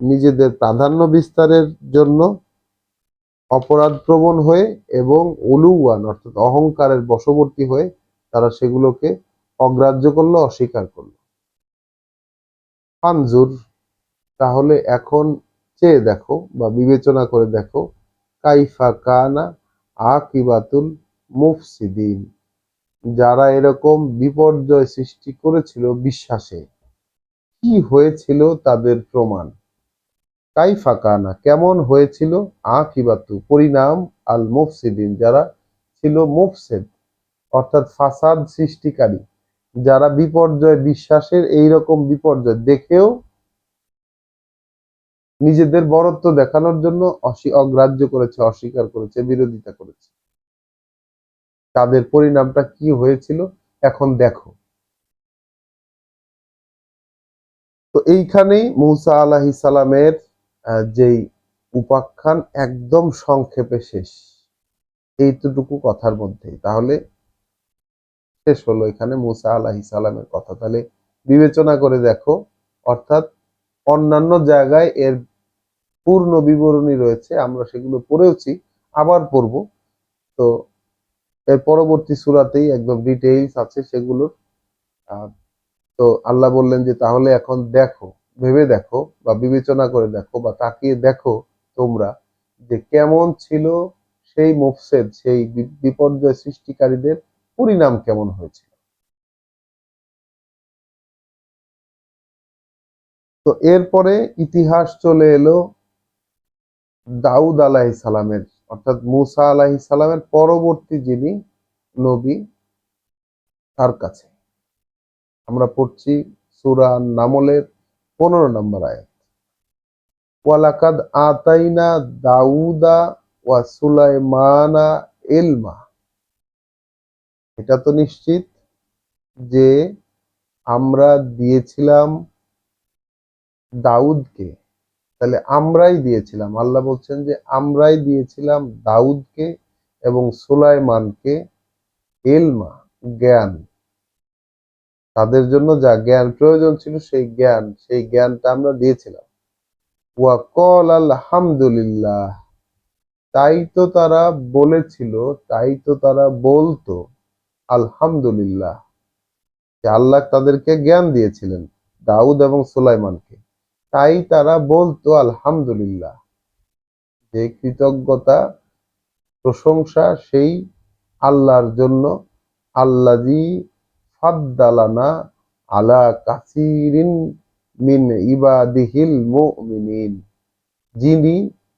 নিজেদের প্রাধান্য বিস্তারের জন্য অপরাধ প্রবণ হয়ে এবং উলুওয়ান অর্থাৎ অহংকারের বশবর্তী হয়ে তারা সেগুলোকে অগ্রাহ্য করলো, অস্বীকার করলো। ফানজুর, তাহলে এখন চেয়ে দেখো বা বিবেচনা করে দেখো, কাইফা কানা আকিবাতুল মুফসিদিন, যারা এরকম বিপর্যয় সৃষ্টি করেছিল বিশ্বাসে, কি হয়েছিল তাদের প্রমাণ। কাইফা কানা, কেমন হয়েছিল, আকিবাতু পরিণাম, আল মুফসিদিন, যারা ছিল মুফসিদ অর্থাৎ ফাসাদ সৃষ্টিকারী, যারা বিপর্যয়, বিশ্বাসের এইরকম বিপর্যয় দেখেও নিজেদের বরত্ব দেখানোর জন্য অগ্রাহ্য করেছে, অস্বীকার করেছে, বিরোধিতা করেছে, তাদের পরিণামটা কি হয়েছিল এখন দেখো। তো এইখানেই মূসা আলাইহিস সালামের যেই উপাখ্যান একদম সংক্ষেপে শেষ, এইটুকু কথার মধ্যে তাহলে শেষ হলো এখানে মূসা আলাইহিস সালামের কথা। তাহলে বিবেচনা করে দেখো, অর্থাৎ অন্যান্য জায়গায় এর পূর্ণ বিবরণী রয়েছে, আমরা সেগুলো পড়েওছি, আবার পড়ব। তো এর পরবর্তী সূরাতেই একদম ডিটেইলস আছে সেগুলোর। তো আল্লাহ বললেন যে তাহলে এখন দেখো, ভেবে দেখো বা বিবেচনা করে দেখো বা তাকিয়ে দেখো তোমরা, যে কেমন ছিল সেই মুফসিদ, সেই বিপর্যয় সৃষ্টিকারীদের পরিণাম কেমন হয়েছিল। তো এরপরে ইতিহাস চলে এলো দাউদ আলাইহিস সালামের, অর্থাৎ মূসা আলাইহিস সালামের পরবর্তী যিনি নবী, তার কাছে। আমরা পড়ছি সূরা নামলের 15 নম্বর আয়াত। ওয়ালাকাদ আতাইনা দাউদা ওয়া সুলাইমানা ইলমা, এটা তো নিশ্চিত যে আমরা দিয়েছিলাম দাউদকে, তাহলে আমরাই দিয়েছিলাম, আল্লাহ বলছেন যে আমরাই দিয়েছিলাম দাউদকে এবং সুলাইমানকে ইলমা, জ্ঞান, তাদের জন্য যা জ্ঞান প্রয়োজন ছিল সেই জ্ঞানটা আমরা দিয়েছিলাম। ওয়া কল আলহামদুলিল্লাহ, তাই তো তারা বলেছিল, তাই তো তারা বলতো আলহামদুলিল্লাহ, যে আল্লাহ তাদেরকে জ্ঞান দিয়েছিলেন, দাউদ এবং সুলাইমানকে, তাই তারা বলতো আলহামদুলিল্লাহ, যে কৃতজ্ঞতা, প্রশংসা সেই আল্লাহর জন্য, আল্লাযী ফাদ্দালানা আলা কাসীরিন মিন ইবাদিহিল মুমিনিন, যিনি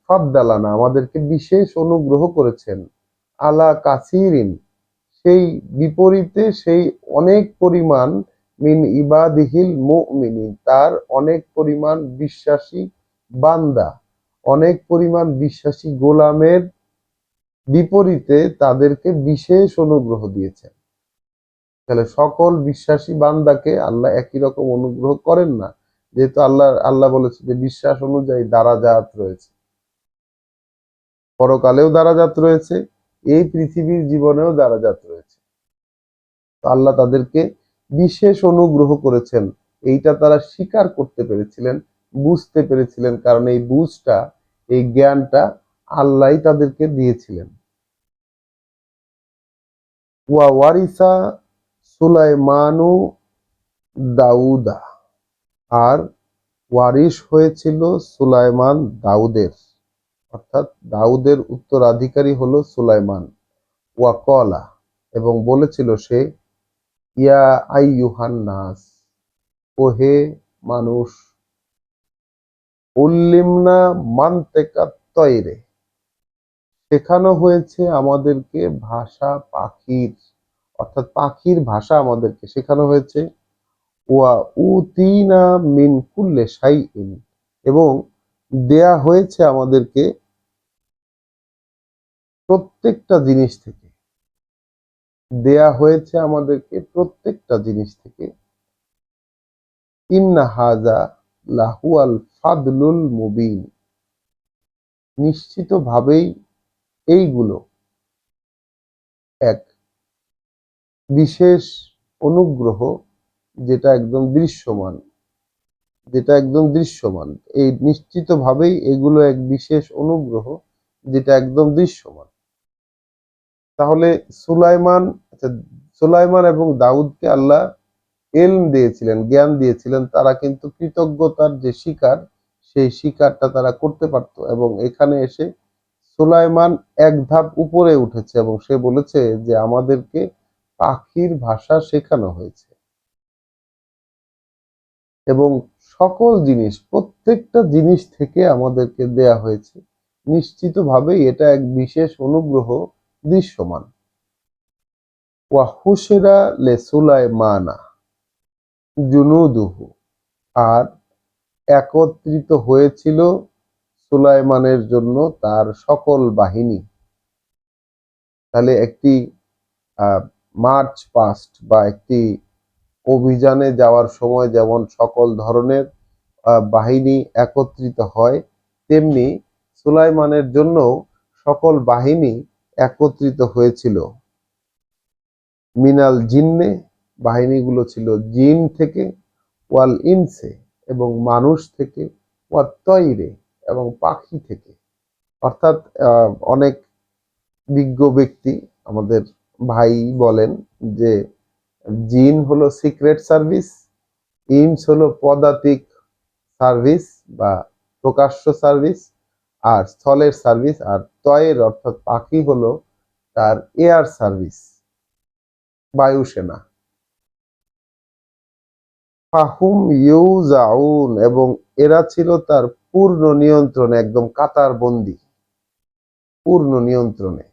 ফাদ্দালানা আমাদেরকে বিশেষ অনুগ্রহ করেছেন, আলা কাসীরিন সেই বিপরীতে, সেই অনেক পরিমাণ, মিন ইবাদিহিল মুমিনিন তার অনেক পরিমাণ বিশ্বাসী বান্দা, অনেক পরিমাণ বিশ্বাসী গোলামের বিপরীতে তাদেরকে বিশেষ অনুগ্রহ দিয়েছেন। তাহলে সকল বিশ্বাসী বান্দাকে আল্লাহ একই রকম অনুগ্রহ করেন না, যেহেতু আল্লাহ বলেছে যে বিশ্বাস অনুযায়ী দারাজাত রয়েছে, পরকালেও দারাজাত রয়েছে, এই পৃথিবীর জীবনেও দারাজাত রয়েছে। তো আল্লাহ তাদেরকে বিশেষ অনুগ্রহ করেছেন, এইটা তারা স্বীকার করতে পেরেছিলেন, বুঝতে পেরেছিলেন, কারণ এই বুঝটা, এই জ্ঞানটা আল্লাহই তাদেরকে দিয়েছিলেন। ওয়া ওয়ারিসা সুলাইমানু দাউদা, আর ওয়ারিশ হয়েছিল সুলাইমান দাউদের, অর্থাৎ দাউদের উত্তরাধিকারী হলো সুলাইমান। ওয়াকলা, এবং বলেছিল সে, ইয়া আইয়ুহান নাস, ও হে মানুষ, উল্লিমনা মানতেকাত তয়রে, শেখানো হয়েছে আমাদেরকে ভাষা পাখির, অর্থাৎ পাখির ভাষা আমাদেরকে শেখানো হয়েছে। ওয়া উতিনা মিন কুল্লে শাইইন, এবং দেয়া হয়েছে আমাদেরকে প্রত্যেকটা জিনিস থেকে, দেয়া হয়েছে আমাদেরকে প্রত্যেকটা জিনিস থেকে। ইন্না হাজা লাহুয়াল ফাদলুল মুবিন, নিশ্চিতভাবেই এইগুলো এক বিশেষ অনুগ্রহ, যেটা একদম দৃশ্যমান, যেটা একদম দৃশ্যমান। এই নিশ্চিতভাবেই এগুলো এক বিশেষ অনুগ্রহ, যেটা একদম দৃশ্যমান। তাহলে সুলাইমান, আচ্ছা, সুলাইমান এবং দাউদকে আল্লাহ এলম দিয়েছিলেন, জ্ঞান দিয়েছিলেন, তারা কিন্তু কৃতজ্ঞতার যে শিকার, সেই শিকারটা তারা করতে পারত। এবং এখানে এসে সুলাইমান এক ধাপ উপরে উঠেছে এবং সে বলেছে যে আমাদেরকে পাখির ভাষা শেখানো হয়েছে, এবং সকল জিনিস, প্রত্যেকটা জিনিস থেকে আমাদেরকে দেয়া হয়েছে। নিশ্চিতভাবেই এটা এক বিশেষ অনুগ্রহ দৃশ্যমান। ওয়া হুশিরা লে সুলাইমানা জুনুদুহু, আর একত্রিত হয়েছিল সুলাইমানের জন্য তার সকল বাহিনী। তাহলে একটি মার্চ পাস্ট বা একটি অভিযানে যাওয়ার সময় যেমন সকল ধরনের বাহিনী একত্রিত হয়, তেমনি সুলাইমানের জন্য সকল বাহিনী একত্রিত হয়েছিল। মিনাল জিন্নে, বাহিনীগুলো ছিল জিন থেকে, ওয়াল ইনসে, এবং মানুষ থেকে, ওয়া তয়রে, এবং পাখি থেকে। অর্থাৎ অনেক বিজ্ঞ ব্যক্তি আমাদের ভাই বলেন যে জিন হলো সিক্রেট সার্ভিস, ইনস হলো পদাতিক সার্ভিস বা প্রকাশ্য সার্ভিস, আর স্থলের সার্ভিস, আর তয়ের অর্থাৎ পাখি হলো তার এয়ার সার্ভিস, বায়ুসেনা। ফাহুম ইউজাউন, এবং এরা ছিল তার পূর্ণ নিয়ন্ত্রণে, একদম কাতার বন্দী, পূর্ণ নিয়ন্ত্রণে,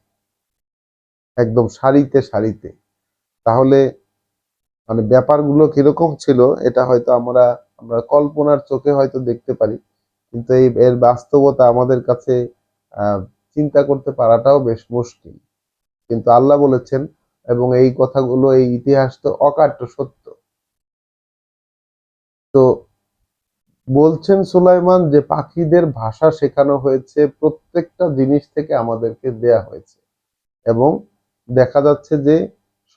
একদম সারিতে সারিতে। তাহলে মানে ব্যাপারগুলো কিরকম ছিল, এটা হয়তো আমরা আমরা কল্পনার চোখে হয়তো দেখতে পারি, কিন্তু এর বাস্তবতা আমাদের কাছে আহ চিন্তা করতে পারাটাও বেশ মুশকিল। কিন্তু আল্লাহ বলেছেন, এবং এই কথাগুলো, এই ইতিহাস তো অকাট্য সত্য। তো বলছেন সুলাইমান যে পাখিদের ভাষা শেখানো হয়েছে, প্রত্যেকটা জিনিস থেকে আমাদেরকে দেয়া হয়েছে, এবং দেখা যাচ্ছে যে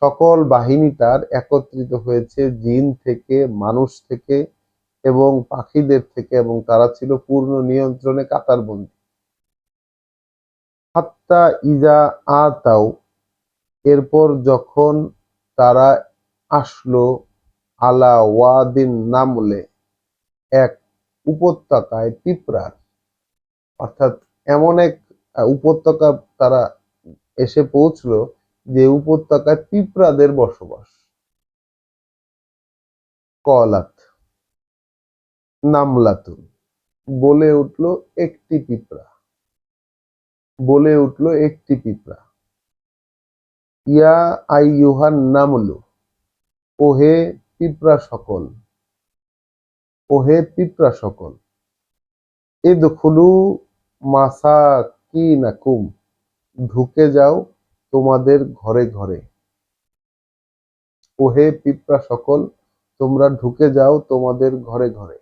সকল বাহিনী তার একত্রিত হয়েছে জিন থেকে, মানুষ থেকে, এবং পাখিদের থেকে, এবং তারা ছিল পূর্ণ নিয়ন্ত্রণে কাতারবন্দী। হাত্তা ইজা আতাও, এরপর যখন তারা আসলো আলা ওয়াদিন নামলে, এক উপত্যকায় পিঁপড়ার, অর্থাৎ এমন এক উপত্যকা তারা এসে পৌঁছলো যে উপত্যকায় পিঁপড়াদের বসবাস। কলাত নামলাতুন, বলে উঠলো একটি পিঁপড়া, বলে উঠলো একটি পিঁপড়া। ইয়া আইয়ুহান নামলু, ওহে পিঁপড়া সকল, ওহে পিঁপড়া সকল। ইদখুলু মাসাকিনাকুম, ঢুকে যাও তোমাদের ঘরে ঘরে। ওহে পিঁপড়া সকল, তোমরা ঢুকে যাও তোমাদের ঘরে ঘরে।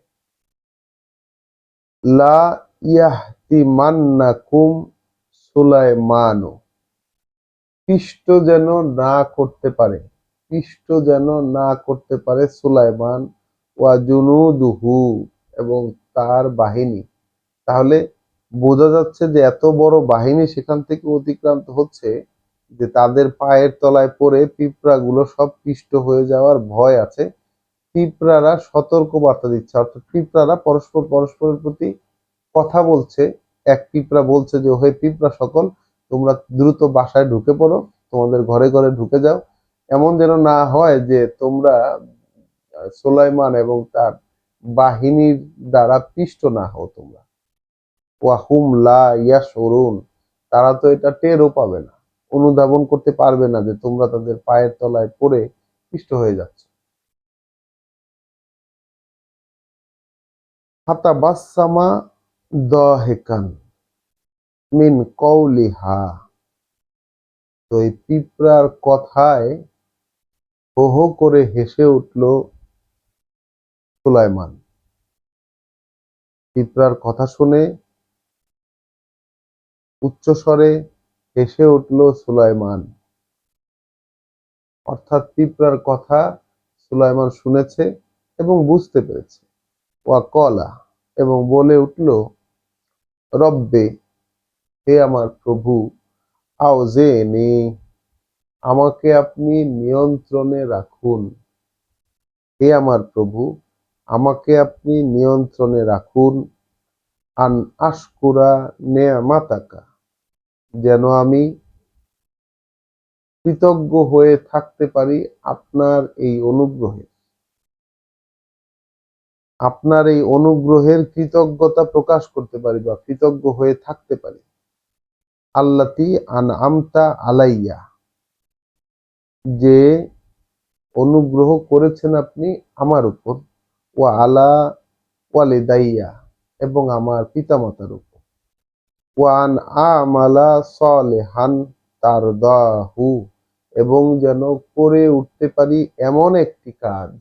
লা ইয়াহতিমান্নাকুম সুলাইমানু, পিষ্ট যেন না করতে পারে, পিষ্ট যেন না করতে পারে সুলাইমান ওয়া জুনুদুহু এবং তার বাহিনী। তাহলে বোঝা যাচ্ছে যে এত বড় বাহিনী সেখান থেকে অতিক্রান্ত হচ্ছে যে তাদের পায়ের তলায় পড়ে পিঁপড়াগুলো সব পিষ্ট হয়ে যাওয়ার ভয় আছে। পিঁপড়ারা সতর্ক বার্তা দিচ্ছে, অর্থাৎ পিঁপড়ারা পরস্পরের প্রতি কথা বলছে। এক পিঁপড়া বলছে যে হে পিঁপড়া সকল, তোমরা দ্রুত বাসায় ঢুকে পড়ো, তোমাদের ঘরে ঘরে ঢুকে যাও, এমন যেন না হয় যে তোমরা সুলাইমান এবং তার বাহিনীর দ্বারা পিষ্ট না হও তোমরা। ওয়াহুম লা ইয়াশউরুন, তারা তো এটা টেরও পাবে না, অনুধাবন করতে পারবে না যে তোমরা তাদের পায়ের তলায় পড়ে পিষ্ট হয়ে যাচ্ছ। ফাতাবাসসামা দাহিকান মিন কওলিহা, তো এই পিঁপড়ার কথায় হো হো করে হেসে উঠল সুলাইমান। পিঁপড়ার কথা শুনে উচ্চস্বরে হেসে উঠল সুলাইমান। অর্থাৎ পিঁপড়ার কথা সুলাইমান শুনেছে এবং বুঝতে পেরেছে। ওয়া কলা, এবং বলে উঠল রব্বে, হে আমার প্রভু, আওজেনি, আমাকে আপনি নিয়ন্ত্রণে রাখুন। হে আমার প্রভু, আমাকে আপনি নিয়ন্ত্রণে রাখুন। আন আশকুরা নেয়ামাতাকা, যেন আমি কৃতজ্ঞ হয়ে থাকতে পারি আপনার এই অনুগ্রহে, আপনার এই অনুগ্রহের কৃতজ্ঞতা প্রকাশ করতে পারি বা কৃতজ্ঞ হয়ে থাকতে পারি। আল্লাতি আনআমতা আলাইয়া, যে অনুগ্রহ করেছেন আপনি আমার উপর, ওয়া আলা ওয়ালিদাইয়া, এবং আমার পিতামাতার উপর, ওয়ান আমালা সলিহান তারদাহু, এবং যেন করে উঠতে পারি এমন একটি কাজ,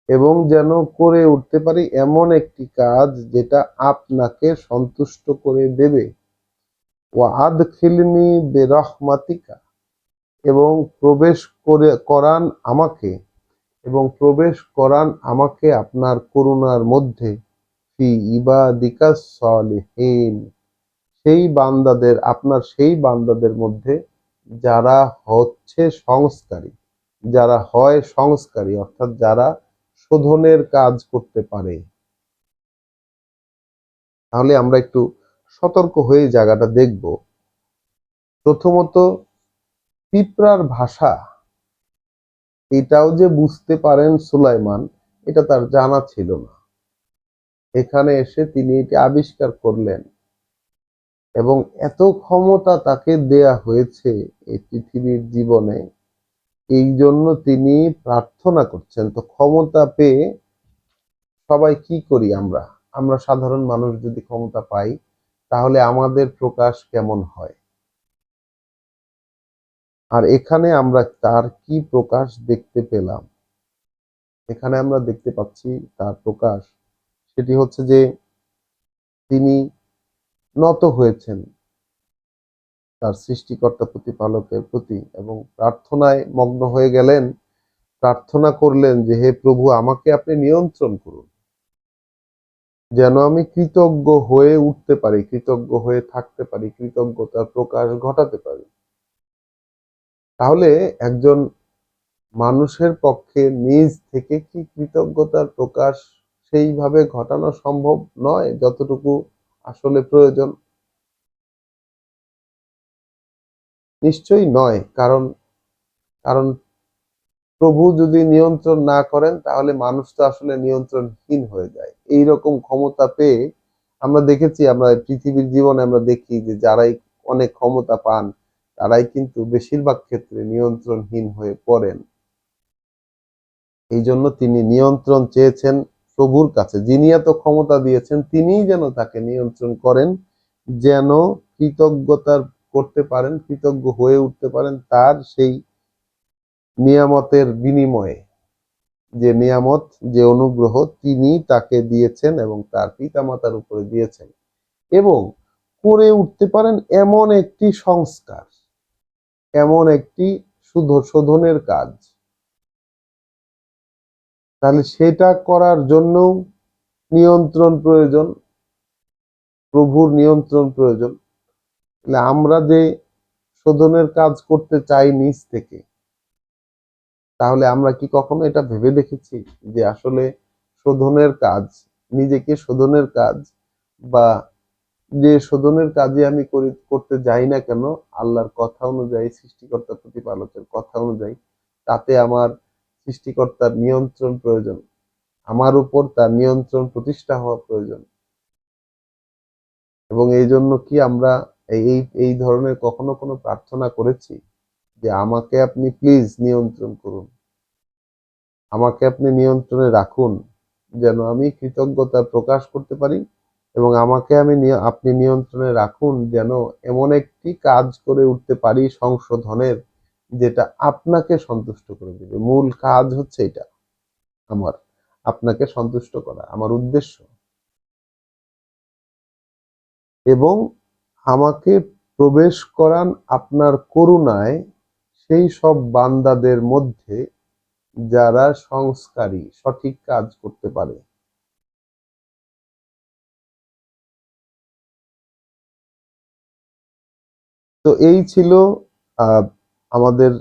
এবং যেন করে উঠতে পারি এমন একটি কাজ যেটা আপনাকে সন্তুষ্ট করে দেবে। ওয়া আদখিলনি বিরহমাতিকা, এবং করান আমাকে, এবং প্রবেশ করান আমাকে আপনার করুণার মধ্যে, ফি ইবাদিকাস সলিহিন, সেই বান্দাদের, আপনার সেই বান্দাদের মধ্যে যারা হচ্ছে সংস্কারী, যারা হয় সংস্কারী, অর্থাৎ যারা শোধনের কাজ করতে পারে। তাহলে আমরা একটু সতর্ক হয়ে জায়গাটা দেখব। প্রথমত, পিঁপড়ার ভাষা এটাও যে বুঝতে পারেন সুলাইমান, এটা তার জানা ছিল না। এখানে এসে তিনি এটি আবিষ্কার করলেন এবং এত ক্ষমতা তাকে দেয়া হয়েছে এই পৃথিবীর জীবনে, এই জন্য তিনি প্রার্থনা করছেন। তো ক্ষমতা পেয়ে সবাই কি করি আমরা, আমরা সাধারণ মানুষ যদি ক্ষমতা পাই তাহলে আমাদের প্রকাশ কেমন হয়? আর এখানে আমরা তার কি প্রকাশ দেখতে পেলাম? এখানে আমরা দেখতে পাচ্ছি তার প্রকাশ, সেটি হচ্ছে যে তিনি নত হয়েছেন তার সৃষ্টিকর্তা প্রতিপালকের প্রতি এবং প্রার্থনায় মগ্ন হয়ে গেলেন। প্রার্থনা করলেন যে হে প্রভু, আমাকে আপনি নিয়ন্ত্রণ করুন, যেন আমি কৃতজ্ঞ হয়ে উঠতে পারি, কৃতজ্ঞ হয়ে থাকতে পারি, কৃতজ্ঞতার প্রকাশ ঘটাতে পারি। তাহলে একজন মানুষের পক্ষে নিজ থেকে কি কৃতজ্ঞতার প্রকাশ সেইভাবে ঘটানো সম্ভব নয় যতটুকু আসলে প্রয়োজন? নিশ্চয়ই নয়। কারণ কারণ প্রভু যদি নিয়ন্ত্রণ না করেন তাহলে মানুষ তো আসলে নিয়ন্ত্রণহীন হয়ে যায়। এইরকম ক্ষমতা পেয়ে আমরা দেখেছি, আমরা পৃথিবীর জীবনে আমরা দেখি যে যারাই অনেক ক্ষমতা পান তারাই কিন্তু বেশিরভাগ ক্ষেত্রে নিয়ন্ত্রণহীন হয়ে পড়েন। এই জন্য তিনি নিয়ন্ত্রণ চেয়েছেন প্রভুর কাছে, যিনি এত ক্ষমতা দিয়েছেন তিনিই যেন তাকে নিয়ন্ত্রণ করেন, যেন কৃতজ্ঞতার করতে পারেন, কৃতজ্ঞ হয়ে উঠতে পারেন তার সেই নিয়ামতের বিনিময়ে, যে নিয়ামত, যে অনুগ্রহ তিনি তাকে দিয়েছেন এবং তার পিতামাতার উপরে দিয়েছেন, এবং করে উঠতে পারেন এমন একটি সংস্কার, এমন একটি শোধনের কাজ, তাহলে সেটা করার জন্য নিয়ন্ত্রণ প্রয়োজন, প্রভুর নিয়ন্ত্রণ প্রয়োজন। তাহলে আমরা যে শোধনের কাজ করতে চাই নিজ থেকে, তাহলে আমরা কি কখনো এটা ভেবে দেখেছি যে আসলে শোধনের কাজ, নিজেকে শোধনের কাজ বা যে শোধনের কাজে আমি করতে যাই না কেন, আল্লাহর কথা অনুযায়ী, সৃষ্টিকর্তা প্রতিপালকের কথা অনুযায়ী, তাতে আমার সৃষ্টিকর্তার নিয়ন্ত্রণ প্রয়োজন, আমার উপর তার নিয়ন্ত্রণ প্রতিষ্ঠা হওয়া প্রয়োজন। এবং এই জন্য কি আমরা এই এই ধরনের কখনো কোনো প্রার্থনা করেছি যে আমাকে আপনি প্লিজ নিয়ন্ত্রণ করুন, আমাকে আপনি নিয়ন্ত্রণে রাখুন, যেন আমি কৃতজ্ঞতা প্রকাশ করতে পারি, এবং আমাকে আপনি নিয়ন্ত্রণে রাখুন যেন এমন একটি কাজ করে উঠতে পারি সংশোধনের, যেটা আপনাকে সন্তুষ্ট করে দেবে। মূল কাজ হচ্ছে এটা, আমার আপনাকে সন্তুষ্ট করা আমার উদ্দেশ্য, এবং আমাকে প্রবেশ করান আপনার করুণায় সেই সব বান্দাদের মধ্যে যারা সংস্কারী, সঠিক কাজ করতে পারে। তো এই ছিল আমাদের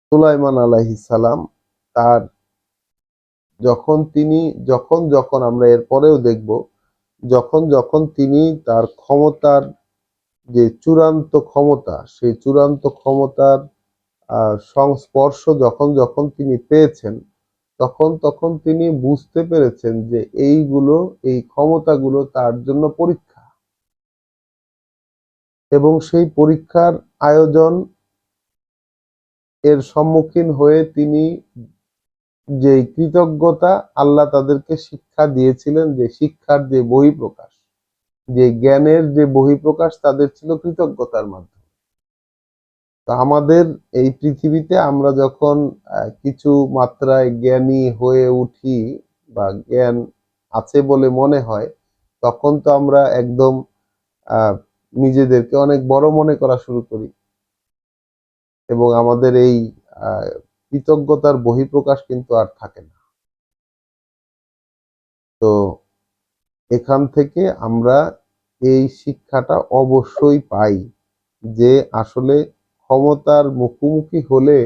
সুলাইমান আলাইহিস সালাম। তার যখন যখন আমরা এরপরেও দেখব, যখন যখন তিনি তার ক্ষমতার যে চূড়ান্ত ক্ষমতা, সেই চূড়ান্ত ক্ষমতার সংস্পর্শ যখন যখন তিনি পেয়েছেন, তখন তখন তিনি বুঝতে পেরেছেন যে এই ক্ষমতাগুলো তার জন্য পরীক্ষা, এবং সেই পরীক্ষার আয়োজন এর সম্মুখীন হয়ে তিনি যে কৃতজ্ঞতা, আল্লাহ তাদেরকে শিক্ষা দিয়েছিলেন, যে শিক্ষার যে বহিঃপ্রকাশ, যে জ্ঞানের যে বহিঃপ্রকাশ তাদের ছিল কৃতজ্ঞতার মাধ্যমে। তো আমাদের এই পৃথিবীতে আমরা যখন কিছু মাত্রায় জ্ঞানী হয়ে উঠি বা জ্ঞান আছে বলে মনে হয়, তখন তো আমরা একদম আহ নিজেদেরকে অনেক বড় মনে করা শুরু করি, এবং আমাদের এই কৃতজ্ঞতার বহিঃপ্রকাশ কিন্তু আর থাকে না। তো এখান থেকে আমরা এই শিক্ষাটা অবশ্যই পাই যে আসলে ক্ষমতার মুখোমুখি হলে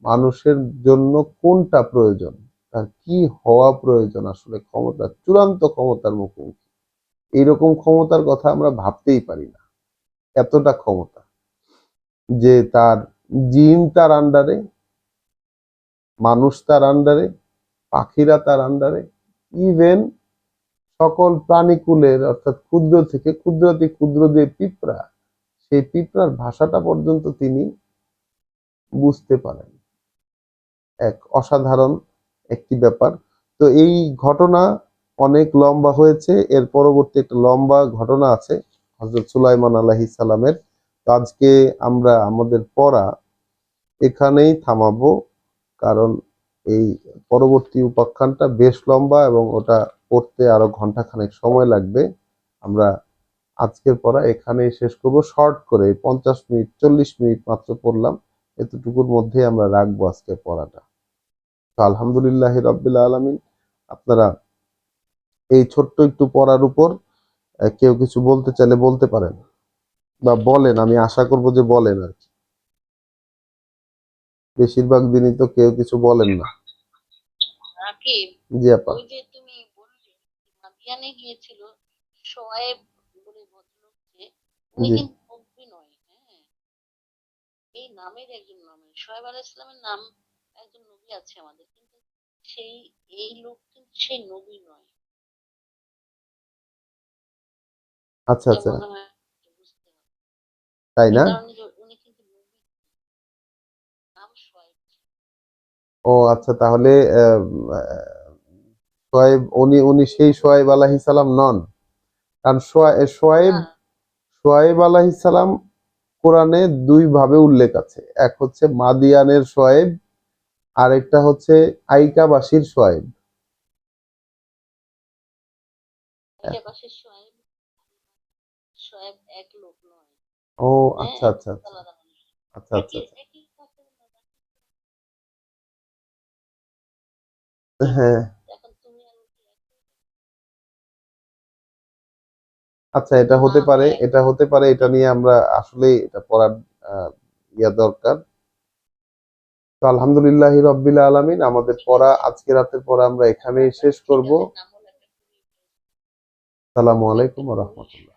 মানুষের জন্য কোনটা প্রয়োজন, তার কি হওয়া প্রয়োজন। আসলে ক্ষমতা, চূড়ান্ত ক্ষমতার মুখোমুখি এইরকম ক্ষমতার কথা আমরা ভাবতেই পারি না। এতটা ক্ষমতা যে তার জিন তার আন্ডারে, মানুষ তার আন্ডারে, পাখিরা তার আন্ডারে, ইভেন সকল প্রাণীকুলের অর্থাৎ ক্ষুদ্র থেকে ক্ষুদ্রাতি ক্ষুদ্র যে পিঁপড়া, সেই পিঁপড়ার ভাষাটা পর্যন্ত তিনি বুঝতে পারেন। এক অসাধারণ একটি ব্যাপার। তো এই ঘটনা অনেক লম্বা হয়েছে, এর পরবর্তী একটা লম্বা ঘটনা আছে হযরত সুলাইমান আলাইহিস সালামের। তো আজকে আমরা আমাদের পড়া এখানেই থামাবো, কারণ এই পরবর্তী উপাখ্যানটা বেশ লম্বা এবং ওটা পড়তে আরো ঘন্টাখানেক সময় লাগবে। আমরা আজকের পড়া এখানেই শেষ করব, শর্ট করে 50 মিনিট 40 মিনিট মাত্র পড়লাম, এতটুকুর মধ্যে আমরা রাখবো আজকের পড়াটা। তো আলহামদুলিল্লাহ রাব্বিল আলামিন। আপনারা এই ছোট্ট একটু পড়ার উপর কেউ কিছু বলতে চাইলে বলতে পারেন, বা বলেন, আমি আশা করব যে বলেন আর কি। বেশিরভাগ দিনই তো কেউ কিছু বলেন না। রাকিব, জি আপা। ওই যে তুমি বললে মাদিয়ানে গিয়েছিল শোয়েব বলে ভদ্রলোক, যে উনি জি কিন্তু নবী নয়। হ্যাঁ, এই নামের একজন নামে শোয়েব আলাইহিস সালামের নাম, একজন নবী আছে আমাদের, কিন্তু সেই এই লোক কিন্তু সেই নবী নয়। আচ্ছা এটা আচ্ছা, মনে হয় বুঝতে হবে। তাই এই না? কারণে যে উনি কিন্তু নবী, নাম শোয়েব। ও আচ্ছা, তাহলে শোয়েব, উনি উনি সেই শোয়েব আলাইহিস সালাম নন। কারণ শোয়েব না, শোয়েব আলাইহিস সালাম কোরআনে দুই ভাবে উল্লেখ আছে, এক হচ্ছে মাদিয়ানের শোয়েব, আর একটা হচ্ছে আইকাবাসীর শোয়েব। এটা পাশে শোয়েব, শোয়েব এক লোক নয়। ও হ্যাঁ, আচ্ছা আচ্ছা আচ্ছা, আলাদা মানুষ। আচ্ছা আচ্ছা আচ্ছা। একই কাছে হ্যাঁ, এখন তুমি আর ও কি একই? আচ্ছা, এটা হতে নাম পারে, এক। এটা হতে পারে, এটা নিয়ে আমরা আসলে এটা পড়ার ইয়া দরকার। তো আলহামদুলিল্লাহ রব্বিল আলামিন, আমাদের ঠিক পড়া, আছে, আজকে রাতের পড়া আমরা এখানেই শেষ ঠিক করব। আছে, নামও লেখা করি। আসসালামু একটা আলাইকুম ওয়া বই রাহমাতুল্লাহ।